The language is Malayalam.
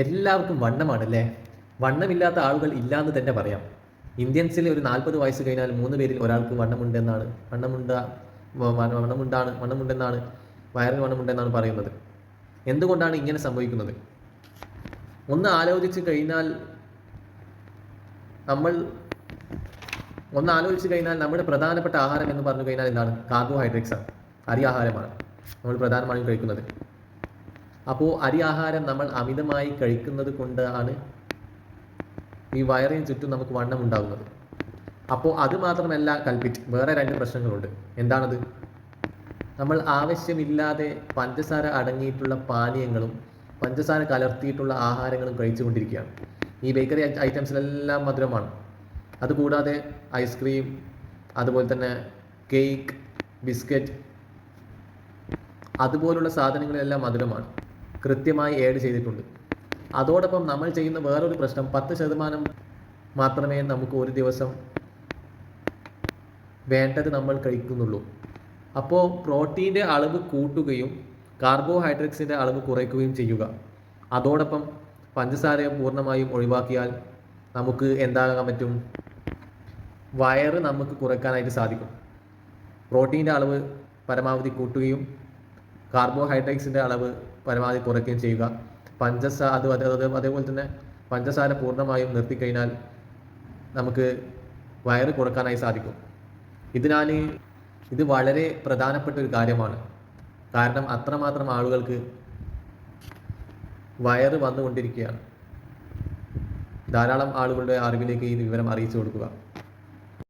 എല്ലാവർക്കും വണ്ണമാണല്ലേ? വണ്ണമില്ലാത്ത ആളുകൾ ഇല്ലാന്ന് തന്നെ പറയാം. ഇന്ത്യൻസിൽ ഒരു 40 വയസ്സ് കഴിഞ്ഞാൽ 3 പേരിൽ ഒരാൾക്ക് വണ്ണമുണ്ടെന്നാണ് വണ്ണമുണ്ടെന്നാണ് വയറിന് വണ്ണമുണ്ടെന്നാണ് പറയുന്നത്. എന്തുകൊണ്ടാണ് ഇങ്ങനെ സംഭവിക്കുന്നത്? ഒന്ന് ആലോചിച്ച് കഴിഞ്ഞാൽ നമ്മൾ നമ്മുടെ പ്രധാനപ്പെട്ട ആഹാരം എന്ന് പറഞ്ഞു കഴിഞ്ഞാൽ എന്താണ്? കാർബോഹൈഡ്രേറ്റ്സ് ആണ്. അരി ആഹാരമാണ് നമ്മൾ പ്രധാനമായും കഴിക്കുന്നത്. അപ്പോൾ അരി ആഹാരം നമ്മൾ അമിതമായി കഴിക്കുന്നത് കൊണ്ടാണ് ഈ വയറിന് ചുറ്റും നമുക്ക് വണ്ണം ഉണ്ടാകുന്നത്. അപ്പോൾ അത് മാത്രമല്ല കൽപ്പിറ്റ്, വേറെ 2 പ്രശ്നങ്ങളുണ്ട്. എന്താണത്? നമ്മൾ ആവശ്യമില്ലാതെ പഞ്ചസാര അടങ്ങിയിട്ടുള്ള പാനീയങ്ങളും പഞ്ചസാര കലർത്തിയിട്ടുള്ള ആഹാരങ്ങളും കഴിച്ചുകൊണ്ടിരിക്കുകയാണ്. ഈ ബേക്കറി ഐറ്റംസിലെല്ലാം മധുരമാണ്. അതുകൂടാതെ ഐസ്ക്രീം, അതുപോലെ തന്നെ കേക്ക്, ബിസ്ക്കറ്റ്, അതുപോലുള്ള സാധനങ്ങളെല്ലാം മധുരമാണ്, കൃത്യമായി ആഡ് ചെയ്തിട്ടുണ്ട്. അതോടൊപ്പം നമ്മൾ ചെയ്യുന്ന വേറൊരു പ്രശ്നം, 10% മാത്രമേ നമുക്ക് ഒരു ദിവസം വേണ്ടത് നമ്മൾ കഴിക്കുന്നുള്ളൂ. അപ്പോൾ പ്രോട്ടീൻ്റെ അളവ് കൂട്ടുകയും കാർബോഹൈഡ്രേറ്റ്സിൻ്റെ അളവ് കുറയ്ക്കുകയും ചെയ്യുക. അതോടൊപ്പം പഞ്ചസാരയെ പൂർണ്ണമായും ഒഴിവാക്കിയാൽ നമുക്ക് എന്താകാൻ പറ്റും? വയറ് നമുക്ക് കുറയ്ക്കാനായിട്ട് സാധിക്കും. പ്രോട്ടീൻ്റെ അളവ് പരമാവധി കൂട്ടുകയും കാർബോഹൈഡ്രേറ്റ്സിൻ്റെ അളവ് പരമാവധി കുറയ്ക്കുകയും ചെയ്യുക. അതേപോലെ തന്നെ പഞ്ചസാര പൂർണ്ണമായും നിർത്തിക്കഴിഞ്ഞാൽ നമുക്ക് വയറ് കുറയ്ക്കാനായി സാധിക്കും. ഇത് വളരെ പ്രധാനപ്പെട്ട ഒരു കാര്യമാണ്. കാരണം അത്രമാത്രം ആളുകൾക്ക് വയറ് വന്നുകൊണ്ടിരിക്കുകയാണ്. ധാരാളം ആളുകളുടെ അറിവിലേക്ക് ഈ വിവരം അറിയിച്ചു കൊടുക്കുക.